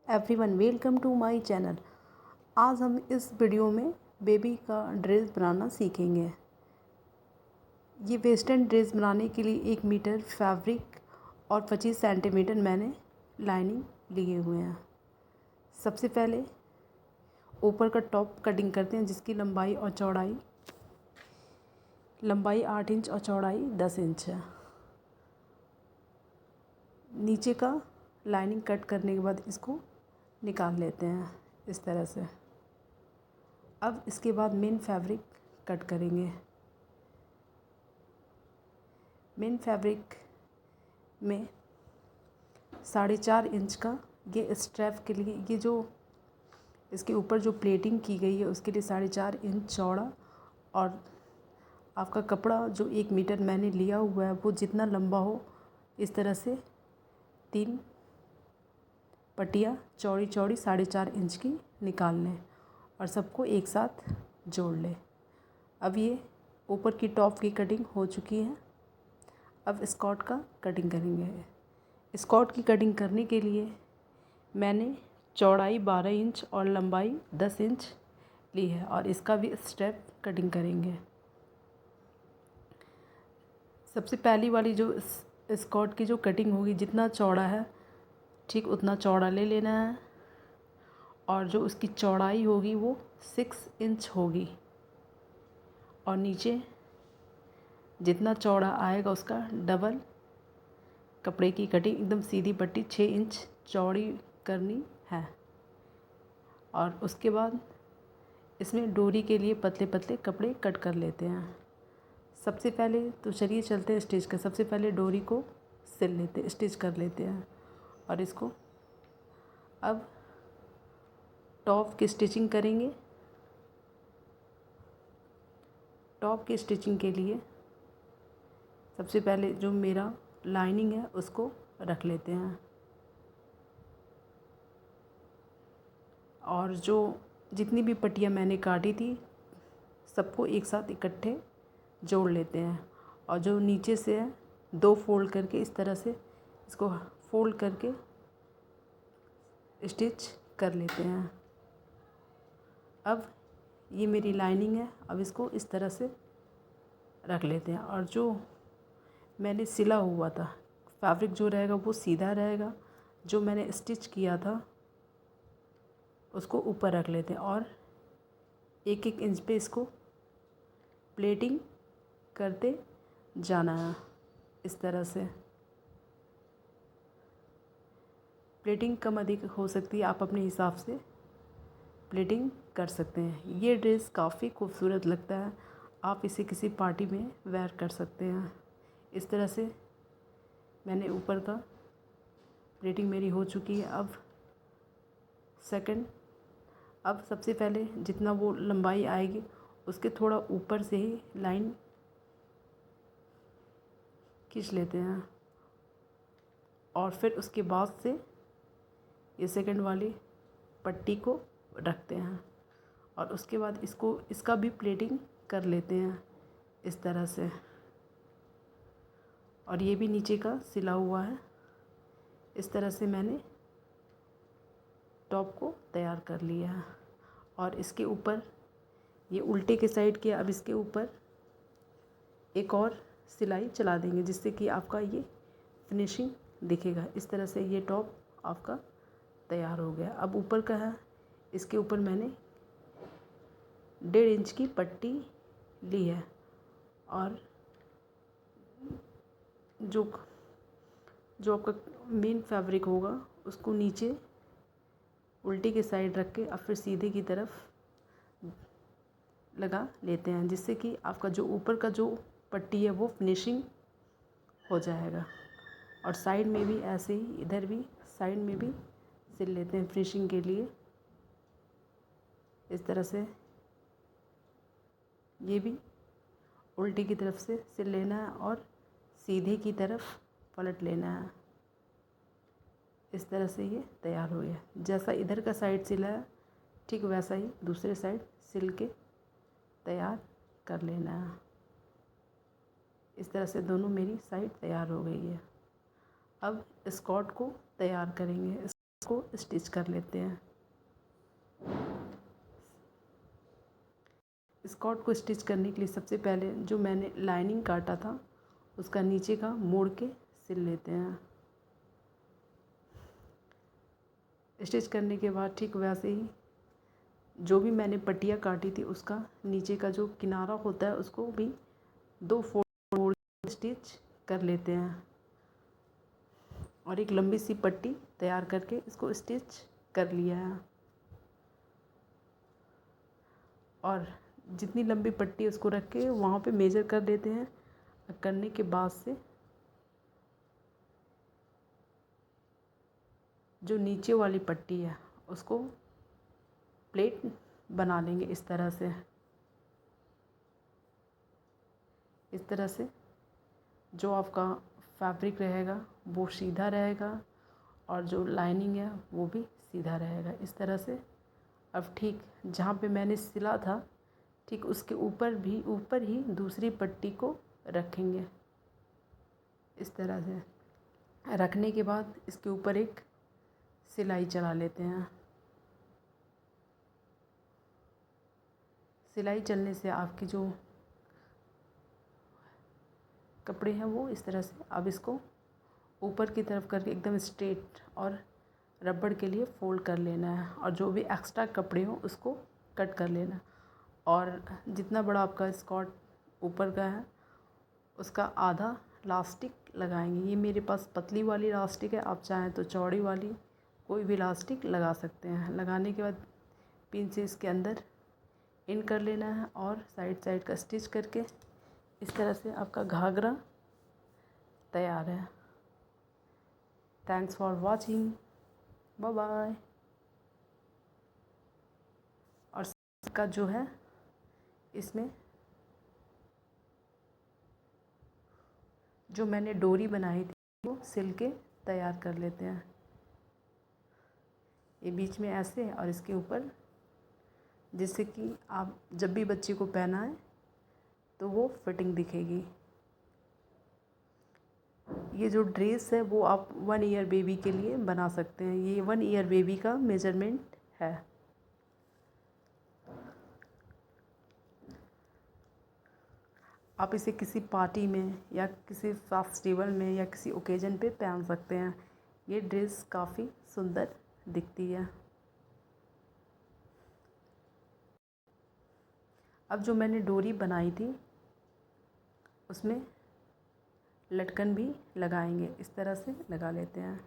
Everyone welcome to my channel. आज हम इस वीडियो में बेबी का ड्रेस बनाना सीखेंगे। ये वेस्टर्न ड्रेस बनाने के लिए 1 मीटर फैब्रिक और 25 सेंटीमीटर मैंने लाइनिंग लिए हुए हैं। सबसे पहले ऊपर का टॉप कटिंग करते हैं, जिसकी लंबाई 8 इंच और चौड़ाई 10 इंच है। नीचे का लाइनिंग कट करने के बाद इसको निकाल लेते हैं इस तरह से। अब इसके बाद मेन फैब्रिक कट करेंगे। मेन फैब्रिक में 4.5 इंच का ये स्ट्रैप के लिए, ये जो इसके ऊपर जो प्लेटिंग की गई है उसके लिए 4.5 इंच चौड़ा, और आपका कपड़ा जो 1 मीटर मैंने लिया हुआ है वो जितना लंबा हो इस तरह से 3 पट्टियाँ चौड़ी 4.5 इंच की निकाल लें और सबको एक साथ जोड़ लें। अब ये ऊपर की टॉप की कटिंग हो चुकी है। अब स्कर्ट का कटिंग करेंगे। स्कर्ट की कटिंग करने के लिए मैंने चौड़ाई 12 इंच और लंबाई 10 इंच ली है, और इसका भी स्टेप कटिंग करेंगे। सबसे पहली वाली जो स्कर्ट की जो कटिंग होगी, जितना चौड़ा है ठीक उतना चौड़ा ले लेना है, और जो उसकी चौड़ाई होगी वो 6 इंच होगी, और नीचे जितना चौड़ा आएगा उसका डबल कपड़े की कटिंग एकदम सीधी पट्टी 6 इंच चौड़ी करनी है। और उसके बाद इसमें डोरी के लिए पतले पतले कपड़े कट कर लेते हैं। सबसे पहले तो चलिए चलते हैं स्टिच का। सबसे पहले डोरी को स्टिच कर लेते हैं, और इसको अब टॉप की स्टिचिंग करेंगे। टॉप की स्टिचिंग के लिए सबसे पहले जो मेरा लाइनिंग है उसको रख लेते हैं, और जो जितनी भी पट्टियाँ मैंने काटी थी सबको एक साथ इकट्ठे जोड़ लेते हैं, और जो नीचे से है 2 फोल्ड करके इस तरह से इसको फोल्ड करके स्टिच कर लेते हैं। अब ये मेरी लाइनिंग है, अब इसको इस तरह से रख लेते हैं, और जो मैंने सिला हुआ था फैब्रिक जो रहेगा वो सीधा रहेगा, जो मैंने स्टिच किया था उसको ऊपर रख लेते हैं, और 1-1 इंच पे इसको प्लेटिंग करते जाना है। इस तरह से प्लेटिंग कम अधिक हो सकती है, आप अपने हिसाब से प्लेटिंग कर सकते हैं। ये ड्रेस काफ़ी खूबसूरत लगता है, आप इसे किसी पार्टी में वेयर कर सकते हैं। इस तरह से मैंने ऊपर का प्लेटिंग मेरी हो चुकी है। अब सबसे पहले जितना वो लंबाई आएगी उसके थोड़ा ऊपर से ही लाइन खींच लेते हैं, और फिर उसके बाद से ये सेकंड वाली पट्टी को रखते हैं, और उसके बाद इसका भी प्लेटिंग कर लेते हैं इस तरह से। और ये भी नीचे का सिला हुआ है। इस तरह से मैंने टॉप को तैयार कर लिया है, और इसके ऊपर ये उल्टे के साइड किया। अब इसके ऊपर एक और सिलाई चला देंगे, जिससे कि आपका ये फिनिशिंग दिखेगा। इस तरह से ये टॉप आपका तैयार हो गया। अब ऊपर का है, इसके ऊपर मैंने 1.5 इंच की पट्टी ली है, और जो आपका मेन फैब्रिक होगा उसको नीचे उल्टी के साइड रख के अब फिर सीधे की तरफ लगा लेते हैं, जिससे कि आपका जो ऊपर का जो पट्टी है वो फिनिशिंग हो जाएगा। और साइड में भी ऐसे ही, इधर भी साइड में भी सिल लेते हैं फिनिशिंग के लिए। इस तरह से ये भी उल्टी की तरफ से सिल लेना है और सीधे की तरफ पलट लेना है। इस तरह से ये तैयार हो गया। जैसा इधर का साइड सिला है ठीक वैसा ही दूसरे साइड सिल के तैयार कर लेना है। इस तरह से दोनों मेरी साइड तैयार हो गई है। अब स्कर्ट को तैयार करेंगे। इसको स्टिच कर लेते हैं। स्कर्ट को स्टिच करने के लिए सबसे पहले जो मैंने लाइनिंग काटा था उसका नीचे का मोड़ के सिल लेते हैं। स्टिच करने के बाद ठीक वैसे ही जो भी मैंने पट्टियाँ काटी थी उसका नीचे का जो किनारा होता है उसको भी 2 फोल्ड मोड़ के स्टिच कर लेते हैं और एक लंबी सी पट्टी तैयार करके इसको स्टिच कर लिया है। और जितनी लंबी पट्टी है उसको रख के वहाँ पे मेजर कर लेते हैं। करने के बाद से जो नीचे वाली पट्टी है उसको प्लेट बना लेंगे इस तरह से। इस तरह से जो आपका फैब्रिक रहेगा वो सीधा रहेगा और जो लाइनिंग है वो भी सीधा रहेगा। इस तरह से अब ठीक जहाँ पे मैंने सिला था ठीक उसके ऊपर ही दूसरी पट्टी को रखेंगे। इस तरह से रखने के बाद इसके ऊपर एक सिलाई चला लेते हैं। सिलाई चलने से आपकी जो कपड़े हैं वो इस तरह से अब इसको ऊपर की तरफ करके एकदम स्ट्रेट और रबड़ के लिए फ़ोल्ड कर लेना है और जो भी एक्स्ट्रा कपड़े हों उसको कट कर लेना। और जितना बड़ा आपका स्कर्ट ऊपर का है उसका आधा लास्टिक लगाएंगे। ये मेरे पास पतली वाली लास्टिक है, आप चाहें तो चौड़ी वाली कोई भी लास्टिक लगा सकते हैं। लगाने के बाद पिन से इसके अंदर इन कर लेना है और साइड का स्टिच करके इस तरह से आपका घाघरा तैयार है। Thanks for watching, bye bye. और का जो है इसमें जो मैंने डोरी बनाई थी वो सिल के तैयार कर लेते हैं। ये बीच में ऐसे और इसके ऊपर, जिससे कि आप जब भी बच्चे को पहनाएं तो वो फिटिंग दिखेगी। ये जो ड्रेस है वो आप 1 ईयर बेबी के लिए बना सकते हैं। ये 1 ईयर बेबी का मेजरमेंट है। आप इसे किसी पार्टी में या किसी फेस्टिवल में या किसी ओकेजन पे पहन सकते हैं। ये ड्रेस काफ़ी सुंदर दिखती है। अब जो मैंने डोरी बनाई थी उसमें लटकन भी लगाएंगे। इस तरह से लगा लेते हैं।